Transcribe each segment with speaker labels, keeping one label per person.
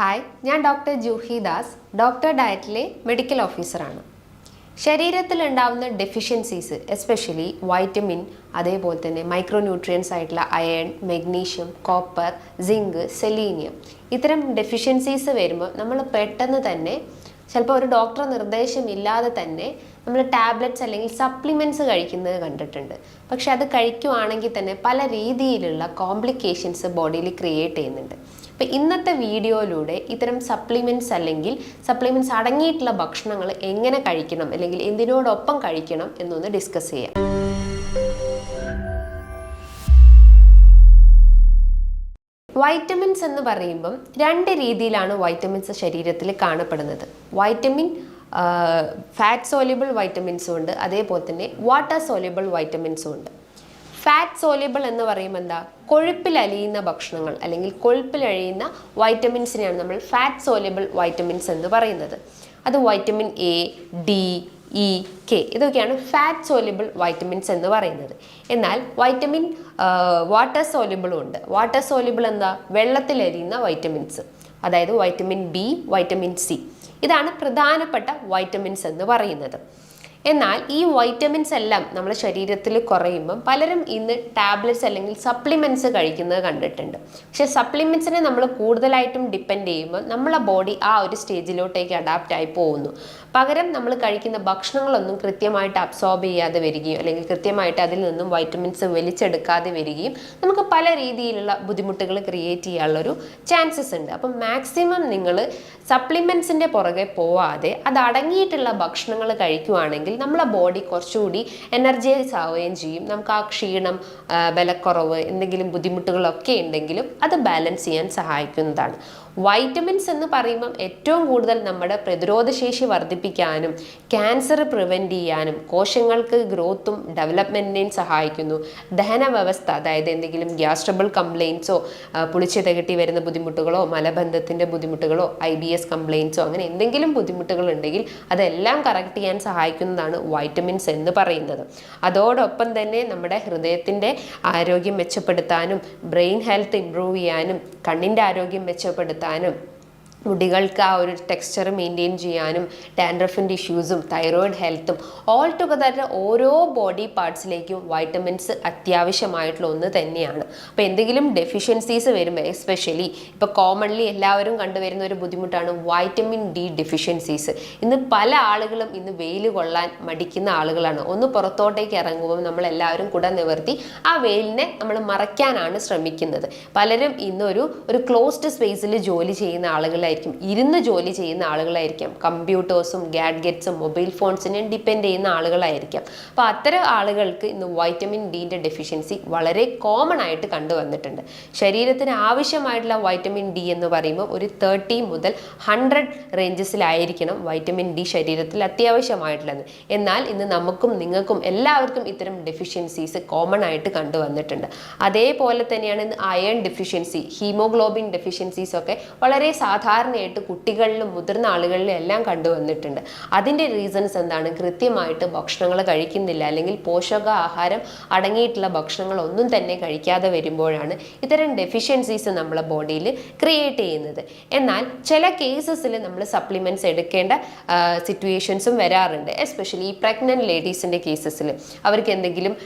Speaker 1: Hi, ഞാൻ doctor Juhi Das, doctor ഡയറ്റിലെ medical ഓഫീസറാണ്. ശരീരത്തിലുണ്ടാവുന്ന ഡെഫിഷ്യൻസീസ്, എസ്പെഷ്യലി വൈറ്റമിൻ, അതേപോലെ തന്നെ മൈക്രോ ന്യൂട്രിയൻസ് ആയിട്ടുള്ള iron, magnesium, copper, zinc, selenium, ഇത്തരം ഡെഫിഷ്യൻസീസ് വരുമ്പോൾ നമ്മൾ പെട്ടെന്ന് തന്നെ ചിലപ്പോൾ ഒരു ഡോക്ടർ നിർദ്ദേശമില്ലാതെ തന്നെ നമ്മൾ ടാബ്ലറ്റ്സ് അല്ലെങ്കിൽ സപ്ലിമെൻറ്റ്സ് കഴിക്കുന്നത് കണ്ടിട്ടുണ്ട്. പക്ഷെ അത് കഴിക്കുവാണെങ്കിൽ തന്നെ പല രീതിയിലുള്ള കോംപ്ലിക്കേഷൻസ് ബോഡിയിൽ ക്രിയേറ്റ് ചെയ്യുന്നുണ്ട്. അപ്പോൾ ഇന്നത്തെ വീഡിയോയിലൂടെ ഇത്തരം സപ്ലിമെൻറ്റ്സ് അല്ലെങ്കിൽ സപ്ലിമെൻറ്റ്സ് അടങ്ങിയിട്ടുള്ള ഭക്ഷണങ്ങൾ എങ്ങനെ കഴിക്കണം അല്ലെങ്കിൽ എന്തിനോടൊപ്പം കഴിക്കണം എന്നൊന്ന് ഡിസ്കസ് ചെയ്യാം. വൈറ്റമിൻസ് എന്ന് പറയുമ്പം രണ്ട് രീതിയിലാണ് വൈറ്റമിൻസ് ശരീരത്തിൽ കാണപ്പെടുന്നത്. വൈറ്റമിൻ ഫാറ്റ് സോല്യുബിൾ വൈറ്റമിൻസും ഉണ്ട്, അതേപോലെ തന്നെ വാട്ടർ സോല്യുബിൾ വൈറ്റമിൻസും ഉണ്ട്. ഫാറ്റ് സോല്യുബിൾ എന്ന് പറയുമ്പോൾ എന്താ, കൊഴുപ്പിൽ അലിയുന്ന ഭക്ഷണങ്ങൾ അല്ലെങ്കിൽ കൊഴുപ്പിൽ അലിയുന്ന വൈറ്റമിൻസിനെയാണ് നമ്മൾ ഫാറ്റ് സോല്യുബിൾ വൈറ്റമിൻസ് എന്ന് പറയുന്നത്. അത് vitamin A, D, E, K ഇതൊക്കെയാണ് ഫാറ്റ് സോല്യുബിൾ വൈറ്റമിൻസ് എന്ന് പറയുന്നത്. എന്നാൽ വൈറ്റമിൻ വാട്ടർ സോല്യുബിളും ഉണ്ട്. വാട്ടർ സോല്യുബിൾ എന്താ, വെള്ളത്തിലരിയുന്ന വൈറ്റമിൻസ്, അതായത് വൈറ്റമിൻ ബി, വൈറ്റമിൻ സി, ഇതാണ് പ്രധാനപ്പെട്ട വൈറ്റമിൻസ് എന്ന് പറയുന്നത്. എന്നാൽ ഈ വൈറ്റമിൻസ് എല്ലാം നമ്മുടെ ശരീരത്തിൽ കുറയുമ്പം പലരും ഇന്ന് ടാബ്ലറ്റ്സ് അല്ലെങ്കിൽ സപ്ലിമെൻറ്റ്സ് കഴിക്കുന്നത് കണ്ടിട്ടുണ്ട്. പക്ഷെ സപ്ലിമെൻറ്റ്സിനെ നമ്മൾ കൂടുതലായിട്ടും ഡിപ്പെൻഡ് ചെയ്യുമ്പോൾ നമ്മളെ ബോഡി ആ ഒരു സ്റ്റേജിലോട്ടേക്ക് അഡാപ്റ്റ് ആയി പോകുന്നു. പകരം നമ്മൾ കഴിക്കുന്ന ഭക്ഷണങ്ങളൊന്നും കൃത്യമായിട്ട് അബ്സോർബ് ചെയ്യാതെ വരികയും അല്ലെങ്കിൽ കൃത്യമായിട്ട് അതിൽ നിന്നും വൈറ്റമിൻസ് വലിച്ചെടുക്കാതെ വരികയും നമുക്ക് പല രീതിയിലുള്ള ബുദ്ധിമുട്ടുകൾ ക്രിയേറ്റ് ചെയ്യാനുള്ളൊരു ചാൻസസ് ഉണ്ട്. അപ്പം മാക്സിമം നിങ്ങൾ സപ്ലിമെൻറ്റ്സിൻ്റെ പുറകെ പോവാതെ അത് അടങ്ങിയിട്ടുള്ള ഭക്ഷണങ്ങൾ കഴിക്കുവാണെങ്കിൽ നമ്മളെ ബോഡി കുറച്ചുകൂടി എനർജൈസ് ആവുകയും ചെയ്യും. നമുക്ക് ആ ക്ഷീണം, ബലക്കുറവ്, എന്തെങ്കിലും ബുദ്ധിമുട്ടുകളൊക്കെ ഉണ്ടെങ്കിലും അത് ബാലൻസ് ചെയ്യാൻ സഹായിക്കുന്നതാണ്. വൈറ്റമിൻസ് എന്ന് പറയുമ്പം ഏറ്റവും കൂടുതൽ നമ്മുടെ പ്രതിരോധശേഷി വർദ്ധിപ്പിക്കാനും ക്യാൻസർ പ്രിവെൻറ്റ് ചെയ്യാനും കോശങ്ങൾക്ക് ഗ്രോത്തും ഡെവലപ്മെൻറ്റിനെയും സഹായിക്കുന്നു. ദഹന വ്യവസ്ഥ, അതായത് എന്തെങ്കിലും ഗ്യാസ്ട്രബിൾ കംപ്ലയിൻസോ, പുളിച്ചു തികട്ടി വരുന്ന ബുദ്ധിമുട്ടുകളോ, മലബന്ധത്തിൻ്റെ ബുദ്ധിമുട്ടുകളോ, IBS കംപ്ലയിൻസോ, അങ്ങനെ എന്തെങ്കിലും ബുദ്ധിമുട്ടുകൾ ഉണ്ടെങ്കിൽ അതെല്ലാം കറക്റ്റ് ചെയ്യാൻ സഹായിക്കുന്നതാണ് വൈറ്റമിൻസ് എന്ന് പറയുന്നത്. അതോടൊപ്പം തന്നെ നമ്മുടെ ഹൃദയത്തിൻ്റെ ആരോഗ്യം മെച്ചപ്പെടുത്താനും ബ്രെയിൻ ഹെൽത്ത് ഇംപ്രൂവ് ചെയ്യാനും കണ്ണിൻ്റെ ആരോഗ്യം മെച്ചപ്പെടുത്താനും മുടികൾക്ക് ആ ഒരു ടെക്സ്ചർ മെയിൻറ്റെയിൻ ചെയ്യാനും ഡാൻഡ്രഫിൻ്റെ ഇഷ്യൂസും തൈറോയിഡ് ഹെൽത്തും ഓൾ ടുഗദർ ഓരോ ബോഡി പാർട്സിലേക്കും വൈറ്റമിൻസ് അത്യാവശ്യമായിട്ടുള്ള ഒന്ന് തന്നെയാണ്. അപ്പോൾ എന്തെങ്കിലും ഡെഫിഷ്യൻസീസ് വരുമ്പോൾ, എസ്പെഷ്യലി ഇപ്പോൾ കോമൺലി എല്ലാവരും കണ്ടുവരുന്ന ഒരു ബുദ്ധിമുട്ടാണ് വൈറ്റമിൻ ഡി ഡെഫിഷ്യൻസീസ്. ഇന്ന് പല ആളുകളും ഇന്ന് വെയിൽ കൊള്ളാൻ മടിക്കുന്ന ആളുകളാണ്. ഒന്ന് പുറത്തോട്ടേക്ക് ഇറങ്ങുമ്പോൾ നമ്മളെല്ലാവരും കുട നിവർത്തി ആ വെയിലിനെ നമ്മൾ മറയ്ക്കാനാണ് ശ്രമിക്കുന്നത്. പലരും ഇന്നൊരു ക്ലോസ്ഡ് സ്പേസിൽ ജോലി ചെയ്യുന്ന ആളുകളായിരിക്കും, ഇരുന്ന് ജോലി ചെയ്യുന്ന ആളുകളായിരിക്കാം, കമ്പ്യൂട്ടേഴ്സും ഗാഡ്ഗറ്റ്സും മൊബൈൽ ഫോൺസിനെയും ഡിപ്പെൻഡ് ചെയ്യുന്ന ആളുകളായിരിക്കാം. അപ്പോൾ അത്തരം ആളുകൾക്ക് ഇന്ന് വൈറ്റമിൻ ഡിൻ്റെ ഡെഫിഷ്യൻസി വളരെ കോമൺ ആയിട്ട് കണ്ടുവന്നിട്ടുണ്ട്. ശരീരത്തിന് ആവശ്യമായിട്ടുള്ള വൈറ്റമിൻ ഡി എന്ന് പറയുമ്പോൾ ഒരു 30 മുതൽ 100 റേഞ്ചസിലായിരിക്കണം വൈറ്റമിൻ ഡി ശരീരത്തിൽ അത്യാവശ്യമായിട്ടുള്ളത്. എന്നാൽ ഇന്ന് നമുക്കും നിങ്ങൾക്കും എല്ലാവർക്കും ഇത്തരം ഡെഫിഷ്യൻസീസ് കോമൺ ആയിട്ട് കണ്ടുവന്നിട്ടുണ്ട്. അതേപോലെ തന്നെയാണ് ഇന്ന് അയൺ ഡെഫിഷ്യൻസി, ഹീമോഗ്ലോബിൻ ഡെഫിഷ്യൻസീസ് ഒക്കെ വളരെ സാധാരണയായിട്ട് കുട്ടികളിലും മുതിർന്ന ആളുകളിലും എല്ലാം കണ്ടുവന്നിട്ടുണ്ട്. അതിൻ്റെ റീസൺസ് എന്താണ്, കൃത്യമായിട്ട് ഭക്ഷണങ്ങൾ കഴിക്കുന്നില്ല അല്ലെങ്കിൽ പോഷകാഹാരം അടങ്ങിയിട്ടുള്ള ഭക്ഷണങ്ങൾ ഒന്നും തന്നെ കഴിക്കാതെ വരുമ്പോഴാണ് ഇത്തരം ഡെഫിഷ്യൻസീസ് നമ്മളെ ബോഡിയിൽ ക്രിയേറ്റ് ചെയ്യുന്നത്. എന്നാൽ ചില കേസസിൽ നമ്മൾ സപ്ലിമെൻറ്റ്സ് എടുക്കേണ്ട സിറ്റുവേഷൻസും വരാറുണ്ട്. എസ്പെഷ്യലി ഈ പ്രഗ്നൻറ്റ് ലേഡീസിൻ്റെ കേസസിൽ അവർക്ക് എന്തെങ്കിലും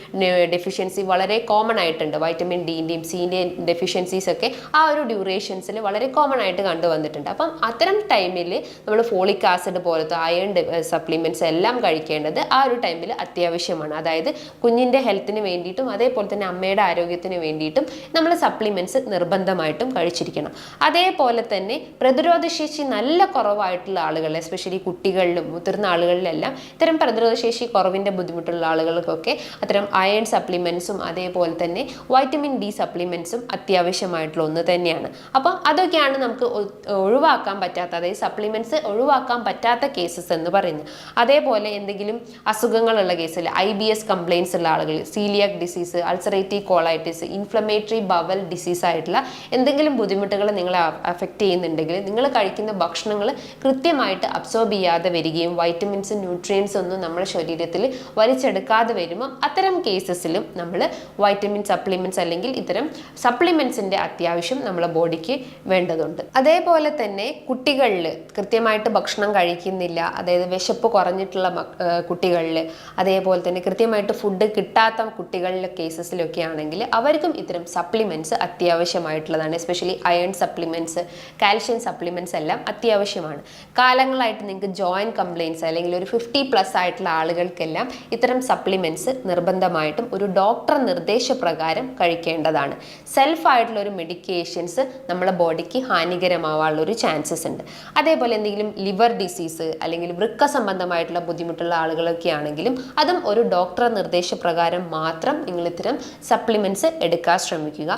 Speaker 1: ഡെഫിഷ്യൻസി വളരെ കോമൺ ആയിട്ടുണ്ട്. വൈറ്റമിൻ ഡിൻ്റെയും സിൻ്റെയും ഡെഫിഷ്യൻസീസ് ഒക്കെ ആ ഒരു ഡ്യൂറേഷൻസിൽ വളരെ കോമൺ ആയിട്ട് കണ്ടുവന്നിട്ടുണ്ട്. അപ്പം അത്തരം ടൈമിൽ നമ്മൾ ഫോളിക് ആസിഡ് പോലത്തെ അയൺ സപ്ലിമെൻറ്റ്സ് എല്ലാം കഴിക്കേണ്ടത് ആ ഒരു ടൈമിൽ അത്യാവശ്യമാണ്. അതായത് കുഞ്ഞിൻ്റെ ഹെൽത്തിന് വേണ്ടിയിട്ടും അതേപോലെ തന്നെ അമ്മയുടെ ആരോഗ്യത്തിന് വേണ്ടിയിട്ടും നമ്മൾ സപ്ലിമെൻറ്റ്സ് നിർബന്ധമായിട്ടും കഴിച്ചിരിക്കണം. അതേപോലെ തന്നെ പ്രതിരോധശേഷി നല്ല കുറവായിട്ടുള്ള ആളുകൾ, എസ്പെഷ്യലി കുട്ടികളിലും മുതിർന്ന ആളുകളിലെല്ലാം ഇത്തരം പ്രതിരോധശേഷി കുറവിൻ്റെ ബുദ്ധിമുട്ടുള്ള ആളുകൾക്കൊക്കെ അത്തരം അയൺ സപ്ലിമെൻറ്റ്സും അതേപോലെ തന്നെ വൈറ്റമിൻ ഡി സപ്ലിമെൻറ്റ്സും അത്യാവശ്യമായിട്ടുള്ള ഒന്ന് തന്നെയാണ്. അപ്പം അതൊക്കെയാണ് നമുക്ക് ഒഴിവാക്കാൻ പറ്റാത്ത, അതായത് സപ്ലിമെൻറ്റ്സ് ഒഴിവാക്കാൻ പറ്റാത്ത കേസസ് എന്ന് പറയുന്നത്. അതേപോലെ എന്തെങ്കിലും അസുഖങ്ങളുള്ള കേസിൽ IBS കംപ്ലയിൻസ് ഉള്ള ആളുകൾ, coeliac disease, ulcerative colitis, inflammatory bowel disease ആയിട്ടുള്ള എന്തെങ്കിലും ബുദ്ധിമുട്ടുകൾ നിങ്ങളെ അഫക്റ്റ് ചെയ്യുന്നുണ്ടെങ്കിൽ നിങ്ങൾ കഴിക്കുന്ന ഭക്ഷണങ്ങൾ കൃത്യമായിട്ട് അബ്സോർബ് ചെയ്യാതെ വരികയും വൈറ്റമിൻസും ന്യൂട്രിയൻസും ഒന്നും നമ്മുടെ ശരീരത്തിൽ വലിച്ചെടുക്കാതെ വരുമ്പം അത്തരം കേസസിലും നമ്മൾ വൈറ്റമിൻ സപ്ലിമെൻറ്റ്സ് അല്ലെങ്കിൽ ഇത്തരം സപ്ലിമെൻറ്റ്സിൻ്റെ അത്യാവശ്യം നമ്മളെ ബോഡിക്ക് വേണ്ടതുണ്ട്. അതേപോലെ തന്നെ കുട്ടികളിൽ കൃത്യമായിട്ട് ഭക്ഷണം കഴിക്കുന്നില്ല, അതായത് വിശപ്പ് കുറഞ്ഞിട്ടുള്ള കുട്ടികളിൽ, അതേപോലെ തന്നെ കൃത്യമായിട്ട് ഫുഡ് കിട്ടാത്ത കുട്ടികളിലെ കേസസിലൊക്കെ ആണെങ്കിൽ അവർക്കും ഇത്തരം സപ്ലിമെൻറ്റ്സ് അത്യാവശ്യമായിട്ടുള്ളതാണ്. Especially iron supplements, calcium supplements എല്ലാം അത്യാവശ്യമാണ്. കാലങ്ങളായിട്ട് നിങ്ങൾക്ക് ജോയിൻറ്റ് കംപ്ലയിൻറ്റ്സ് അല്ലെങ്കിൽ ഒരു 50+ ആയിട്ടുള്ള ആളുകൾക്കെല്ലാം ഇത്തരം സപ്ലിമെൻറ്റ്സ് നിർബന്ധമായിട്ടും ഒരു ഡോക്ടർ നിർദ്ദേശപ്രകാരം കഴിക്കേണ്ടതാണ്. സെൽഫായിട്ടുള്ള ഒരു മെഡിക്കേഷൻസ് നമ്മളെ ബോഡിക്ക് ഹാനികരമാവാനുള്ള ഒരു ചാൻസസ് ഉണ്ട്. അതേപോലെ എന്തെങ്കിലും ലിവർ ഡിസീസ് അല്ലെങ്കിൽ വൃക്ക സംബന്ധമായിട്ടുള്ള ബുദ്ധിമുട്ടുള്ള ആളുകളൊക്കെ ആണെങ്കിലും അതും ഒരു ഡോക്ടർ നിർദ്ദേശപ്രകാരം മാത്രം നിങ്ങൾ ഇത്തരം സപ്ലിമെൻറ്റ്സ് എടുക്കാൻ ശ്രമിക്കുക.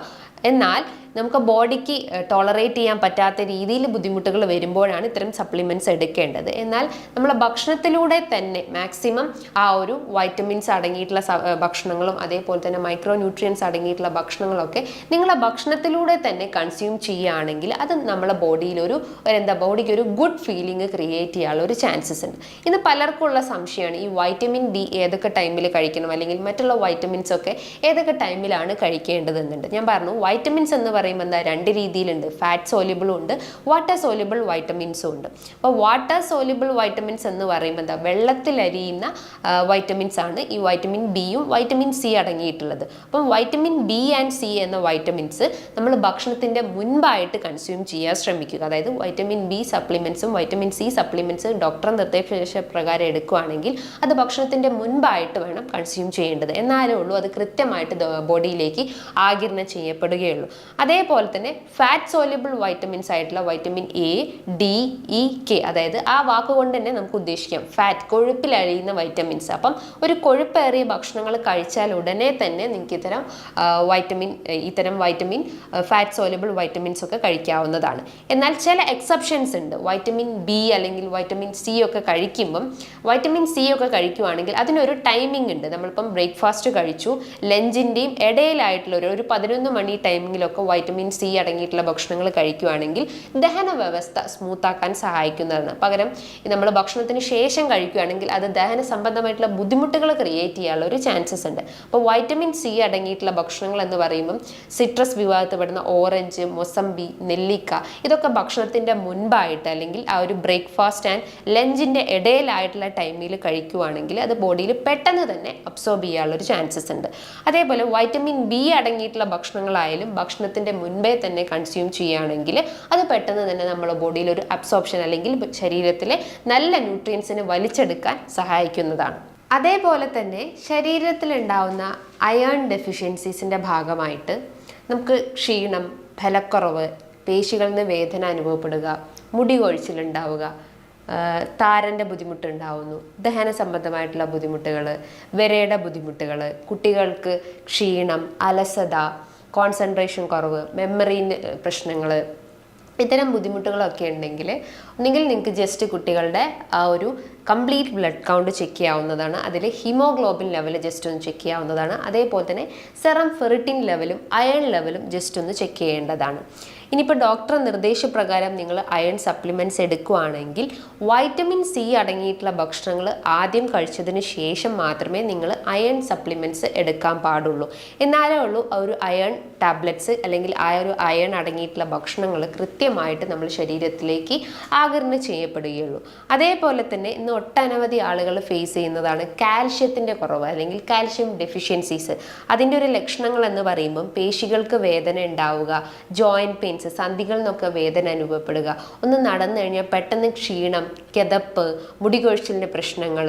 Speaker 1: എന്നാൽ നമുക്ക് ബോഡിക്ക് ടോളറേറ്റ് ചെയ്യാൻ പറ്റാത്ത രീതിയിൽ ബുദ്ധിമുട്ടുകൾ വരുമ്പോഴാണ് ഇത്തരം സപ്ലിമെൻറ്റ്സ് എടുക്കേണ്ടത്. എന്നാൽ നമ്മളെ ഭക്ഷണത്തിലൂടെ തന്നെ മാക്സിമം ആ ഒരു വൈറ്റമിൻസ് അടങ്ങിയിട്ടുള്ള ഭക്ഷണങ്ങളും അതേപോലെ തന്നെ മൈക്രോ ന്യൂട്രിയൻസ് അടങ്ങിയിട്ടുള്ള ഭക്ഷണങ്ങളൊക്കെ നിങ്ങളെ ഭക്ഷണത്തിലൂടെ തന്നെ കൺസ്യൂം ചെയ്യുകയാണെങ്കിൽ അത് നമ്മളെ ബോഡിയിലൊരു ബോഡിക്ക് ഒരു ഗുഡ് ഫീലിംഗ് ക്രിയേറ്റ് ചെയ്യാനുള്ള ഒരു ചാൻസസ് ഉണ്ട്. ഇന്ന് പലർക്കും ഉള്ള സംശയമാണ് ഈ വൈറ്റമിൻ ഡി ഏതൊക്കെ ടൈമിൽ കഴിക്കണം അല്ലെങ്കിൽ മറ്റുള്ള വൈറ്റമിൻസ് ഒക്കെ ഏതൊക്കെ ടൈമിലാണ് കഴിക്കേണ്ടതെന്നുണ്ട്. ഞാൻ പറഞ്ഞു വൈറ്റമിൻസ് എന്ന് പറയുമ്പോൾ എന്താ 2 രീതിയിലുണ്ട്. ഫാറ്റ് സോല്യുബിളും ഉണ്ട്, വാട്ടർ സോല്യുബിൾ വൈറ്റമിൻസും ഉണ്ട്. അപ്പോൾ വാട്ടർ സോല്യുബിൾ വൈറ്റമിൻസ് എന്ന് പറയുമ്പോൾ എന്താ വെള്ളത്തിലരിയുന്ന വൈറ്റമിൻസ് ആണ് ഈ വൈറ്റമിൻ ബിയും വൈറ്റമിൻ സി അടങ്ങിയിട്ടുള്ളത്. അപ്പം വൈറ്റമിൻ ബി ആൻഡ് സി എന്ന വൈറ്റമിൻസ് നമ്മൾ ഭക്ഷണത്തിൻ്റെ മുൻപായിട്ട് കൺസ്യൂം ചെയ്യാൻ ശ്രമിക്കുക. അതായത് വൈറ്റമിൻ ബി സപ്ലിമെൻറ്റ്സും വൈറ്റമിൻ സി സപ്ലിമെൻറ്റ്സ് ഡോക്ടർ നിർദ്ദേശപ്രകാരം എടുക്കുകയാണെങ്കിൽ അത് ഭക്ഷണത്തിൻ്റെ മുൻപായിട്ട് വേണം കൺസ്യൂം ചെയ്യേണ്ടത്. എന്നാലേ ഉള്ളൂ അത് കൃത്യമായിട്ട് ബോഡിയിലേക്ക് ആഗിരണം ചെയ്യപ്പെടുകയുള്ളൂ. അതേപോലെ തന്നെ ഫാറ്റ് സോല്യുബിൾ വൈറ്റമിൻസ് ആയിട്ടുള്ള vitamin A, D, E, K, അതായത് ആ വാക്കുകൊണ്ട് തന്നെ നമുക്ക് ഉദ്ദേശിക്കാം ഫാറ്റ്, കൊഴുപ്പിൽ അഴിയുന്ന വൈറ്റമിൻസ്. അപ്പം ഒരു കൊഴുപ്പേറിയ ഭക്ഷണങ്ങൾ കഴിച്ചാൽ ഉടനെ തന്നെ നിങ്ങൾക്ക് ഇത്തരം വൈറ്റമിൻ ഫാറ്റ് സോല്യുബിൾ വൈറ്റമിൻസ് ഒക്കെ കഴിക്കാവുന്നതാണ്. എന്നാൽ ചില എക്സെപ്ഷൻസ് ഉണ്ട്. വൈറ്റമിൻ ബി അല്ലെങ്കിൽ വൈറ്റമിൻ സി ഒക്കെ കഴിക്കുവാണെങ്കിൽ അതിനൊരു ടൈമിംഗ് ഉണ്ട്. നമ്മളിപ്പം ബ്രേക്ക്ഫാസ്റ്റ് കഴിച്ചു, ലഞ്ചിൻ്റെയും ഇടയിലായിട്ടുള്ള ഒരു 11 മണി ടൈമിങ്ങിലൊക്കെ വൈറ്റമിൻ സി അടങ്ങിയിട്ടുള്ള ഭക്ഷണങ്ങൾ കഴിക്കുകയാണെങ്കിൽ ദഹന വ്യവസ്ഥ സ്മൂത്താക്കാൻ സഹായിക്കുന്നതാണ്. പകരം നമ്മൾ ഭക്ഷണത്തിന് ശേഷം കഴിക്കുകയാണെങ്കിൽ അത് ദഹന സംബന്ധമായിട്ടുള്ള ബുദ്ധിമുട്ടുകൾ ക്രിയേറ്റ് ചെയ്യാനുള്ള ഒരു ചാൻസസ് ഉണ്ട്. അപ്പോൾ വൈറ്റമിൻ സി അടങ്ങിയിട്ടുള്ള ഭക്ഷണങ്ങൾ എന്ന് പറയുമ്പം സിട്രസ് വിഭാഗത്തിൽപ്പെടുന്ന ഓറഞ്ച്, മൊസംബി, നെല്ലിക്ക ഇതൊക്കെ ഭക്ഷണത്തിൻ്റെ മുൻപായിട്ട് അല്ലെങ്കിൽ ആ ഒരു ബ്രേക്ക്ഫാസ്റ്റ് ആൻഡ് ലഞ്ചിൻ്റെ ഇടയിലായിട്ടുള്ള ടൈമിൽ കഴിക്കുകയാണെങ്കിൽ അത് ബോഡിയിൽ പെട്ടെന്ന് തന്നെ അബ്സോർബ് ചെയ്യാനുള്ള ഒരു ചാൻസസ് ഉണ്ട്. അതേപോലെ വൈറ്റമിൻ ബി അടങ്ങിയിട്ടുള്ള ഭക്ഷണങ്ങളായാലും ഭക്ഷണത്തിൻ്റെ മുൻപേ തന്നെ കൺസ്യൂം ചെയ്യുകയാണെങ്കിൽ അത് പെട്ടെന്ന് തന്നെ നമ്മുടെ ബോഡിയിൽ ഒരു അബ്സോർപ്ഷൻ അല്ലെങ്കിൽ ശരീരത്തിലെ നല്ല ന്യൂട്രിയൻസിനെ വലിച്ചെടുക്കാൻ സഹായിക്കുന്നതാണ്. അതേപോലെ തന്നെ ശരീരത്തിലുണ്ടാവുന്ന അയൺ ഡെഫിഷ്യൻസീസിൻ്റെ ഭാഗമായിട്ട് നമുക്ക് ക്ഷീണം, ബലക്കുറവ്, പേശികളിൽ നിന്ന് വേദന അനുഭവപ്പെടുക, മുടി കൊഴിച്ചിലുണ്ടാവുക, താരൻ്റെ ബുദ്ധിമുട്ടുണ്ടാവുന്നു, ദഹന സംബന്ധമായിട്ടുള്ള ബുദ്ധിമുട്ടുകൾ, വിരയുടെ ബുദ്ധിമുട്ടുകൾ, കുട്ടികൾക്ക് ക്ഷീണം, അലസത, കോൺസെൻട്രേഷൻ കുറവ്, മെമ്മറി പ്രശ്നങ്ങൾ, ഇത്തരം ബുദ്ധിമുട്ടുകളൊക്കെ ഉണ്ടെങ്കിൽ ഒന്നുകിൽ നിങ്ങൾക്ക് ജസ്റ്റ് കുട്ടികളുടെ ആ ഒരു കംപ്ലീറ്റ് ബ്ലഡ് കൗണ്ട് ചെക്ക് ചെയ്യാവുന്നതാണ്. അതിൽ ഹീമോഗ്ലോബിൻ ലെവൽ ജസ്റ്റ് ഒന്ന് ചെക്ക് ചെയ്യാവുന്നതാണ്. അതേപോലെ തന്നെ സെറം ഫെറിറ്റിൻ ലെവലും അയൺ ലെവലും ജസ്റ്റ് ഒന്ന് ചെക്ക് ചെയ്യേണ്ടതാണ്. ഇനിയിപ്പോൾ ഡോക്ടർ നിർദ്ദേശപ്രകാരം നിങ്ങൾ അയൺ സപ്ലിമെൻറ്റ്സ് എടുക്കുകയാണെങ്കിൽ വൈറ്റമിൻ സി അടങ്ങിയിട്ടുള്ള ഭക്ഷണങ്ങൾ ആദ്യം കഴിച്ചതിന് ശേഷം മാത്രമേ നിങ്ങൾ അയൺ സപ്ലിമെൻറ്റ്സ് എടുക്കാൻ പാടുള്ളൂ. എന്നാലേ ഉള്ളൂ ആ ഒരു അയൺ ടാബ്ലറ്റ്സ് അല്ലെങ്കിൽ ആ ഒരു അയൺ അടങ്ങിയിട്ടുള്ള ഭക്ഷണങ്ങൾ കൃത്യമായിട്ട് നമ്മൾ ശരീരത്തിലേക്ക് ആഗിരണം ചെയ്യപ്പെടുകയുള്ളൂ. അതേപോലെ തന്നെ ഇന്ന് ഒട്ടനവധി ആളുകൾ ഫേസ് ചെയ്യുന്നതാണ് കാൽഷ്യത്തിൻ്റെ കുറവ് അല്ലെങ്കിൽ കാൽഷ്യം ഡെഫിഷ്യൻസീസ്. അതിൻ്റെ ഒരു ലക്ഷണങ്ങൾ എന്ന് പറയുമ്പം പേശികൾക്ക് വേദന ഉണ്ടാവുക, ജോയിൻറ്റ് പെയിൻസ്, സന്ധികളിൽ നിന്നൊക്കെ വേദന അനുഭവപ്പെടുക, ഒന്ന് നടന്നു കഴിഞ്ഞാൽ പെട്ടെന്ന് ക്ഷീണം, കിതപ്പ്, മുടി കൊഴിച്ചിലിൻ്റെ പ്രശ്നങ്ങൾ,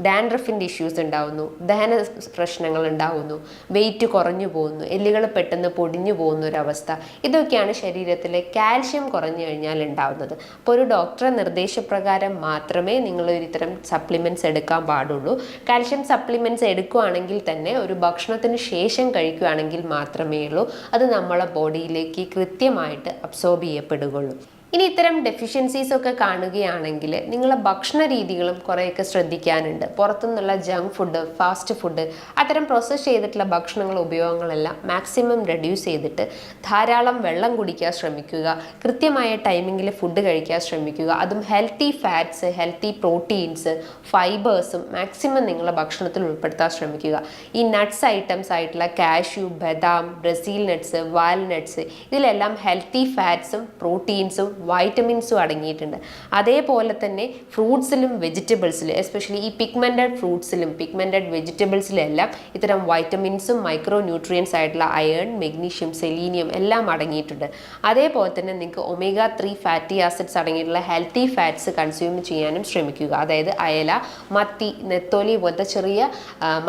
Speaker 1: ഡാൻഡ്രഫിൻ്റെ ഇഷ്യൂസ് ഉണ്ടാവുന്നു, ദഹന പ്രശ്നങ്ങൾ ഉണ്ടാവുന്നു, വെയിറ്റ് കുറഞ്ഞു പോകുന്നു, എല്ലുകൾ പെട്ടെന്ന് പൊടിഞ്ഞു പോകുന്ന ഒരവസ്ഥ. ഇതൊക്കെയാണ് ശരീരത്തിലെ കാൽഷ്യം കുറഞ്ഞു കഴിഞ്ഞാൽ ഉണ്ടാവുന്നത്. അപ്പോൾ ഒരു ഡോക്ടറെ നിർദ്ദേശപ്രകാരം മാത്രമേ നിങ്ങൾ ഇത്തരം സപ്ലിമെൻറ്റ്സ് എടുക്കാൻ പാടുള്ളൂ. കാൽഷ്യം സപ്ലിമെൻറ്റ്സ് എടുക്കുകയാണെങ്കിൽ തന്നെ ഒരു ഭക്ഷണത്തിന് ശേഷം കഴിക്കുകയാണെങ്കിൽ മാത്രമേ ഉള്ളൂ അത് നമ്മളെ ബോഡിയിലേക്ക് കൃത്യമായിട്ട് അബ്സോർബ് ചെയ്യപ്പെടുകയുള്ളൂ. ഇനി ഇത്തരം ഡെഫിഷ്യൻസീസ് ഒക്കെ കാണുകയാണെങ്കിൽ നിങ്ങളെ ഭക്ഷണ രീതികളും കുറേയൊക്കെ ശ്രദ്ധിക്കാനുണ്ട്. പുറത്തുനിന്നുള്ള ജങ്ക് ഫുഡ്, ഫാസ്റ്റ് ഫുഡ്, അത്തരം പ്രോസസ്സ് ചെയ്തിട്ടുള്ള ഭക്ഷണങ്ങൾ ഉപയോഗങ്ങളെല്ലാം മാക്സിമം റെഡ്യൂസ് ചെയ്തിട്ട് ധാരാളം വെള്ളം കുടിക്കാൻ ശ്രമിക്കുക, കൃത്യമായ ടൈമിങ്ങിൽ ഫുഡ് കഴിക്കാൻ ശ്രമിക്കുക. അതും ഹെൽത്തി ഫാറ്റ്സ്, ഹെൽത്തി പ്രോട്ടീൻസ്, ഫൈബേഴ്സും മാക്സിമം നിങ്ങളുടെ ഭക്ഷണത്തിൽ ഉൾപ്പെടുത്താൻ ശ്രമിക്കുക. ഈ നട്ട്സ് ഐറ്റംസ് ആയിട്ടുള്ള കാഷ്യൂ, ബദാം, ബ്രസീൽ നട്ട്സ്, വാൽനട്ട്സ് ഇതിലെല്ലാം ഹെൽത്തി ഫാറ്റ്സും പ്രോട്ടീൻസും വൈറ്റമിൻസും അടങ്ങിയിട്ടുണ്ട്. അതേപോലെ തന്നെ ഫ്രൂട്ട്സിലും വെജിറ്റബിൾസിലും എസ്പെഷ്യലി ഈ പിഗ്മെൻറ്റഡ് ഫ്രൂട്ട്സിലും പിഗ്മെൻറ്റഡ് വെജിറ്റബിൾസിലും എല്ലാം ഇത്തരം വൈറ്റമിൻസും മൈക്രോ ന്യൂട്രിയൻസ് ആയിട്ടുള്ള അയൺ, മെഗ്നീഷ്യം, സെലീനിയം എല്ലാം അടങ്ങിയിട്ടുണ്ട്. അതേപോലെ തന്നെ നിങ്ങൾക്ക് omega-3 ഫാറ്റി ആസിഡ്സ് അടങ്ങിയിട്ടുള്ള ഹെൽത്തി ഫാറ്റ്സ് കൺസ്യൂം ചെയ്യാനും ശ്രമിക്കുക. അതായത് അയല, മത്തി, നെത്തോലി പോലത്തെ ചെറിയ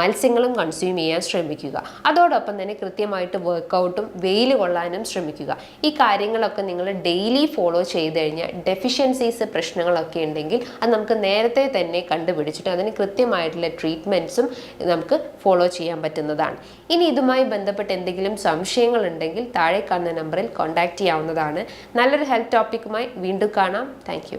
Speaker 1: മത്സ്യങ്ങളും കൺസ്യൂം ചെയ്യാൻ ശ്രമിക്കുക. അതോടൊപ്പം തന്നെ കൃത്യമായിട്ട് വർക്കൗട്ടും വെയിൽ കൊള്ളാനും ശ്രമിക്കുക. ഈ കാര്യങ്ങളൊക്കെ നിങ്ങൾ ഡെയിലി ഫോളോ ചെയ്ത് കഴിഞ്ഞാൽ ഡെഫിഷ്യൻസീസ് പ്രശ്നങ്ങളൊക്കെ ഉണ്ടെങ്കിൽ അത് നമുക്ക് നേരത്തെ തന്നെ കണ്ടുപിടിച്ചിട്ട് അതിന് കൃത്യമായിട്ടുള്ള ട്രീറ്റ്മെൻറ്റ്സും നമുക്ക് ഫോളോ ചെയ്യാൻ പറ്റുന്നതാണ്. ഇനി ഇതുമായി ബന്ധപ്പെട്ട് എന്തെങ്കിലും സംശയങ്ങളുണ്ടെങ്കിൽ താഴെ കാണുന്ന നമ്പറിൽ കോൺടാക്റ്റ് ചെയ്യാവുന്നതാണ്. നല്ലൊരു ഹെൽത്ത് ടോപ്പിക്കുമായി വീണ്ടും കാണാം. താങ്ക്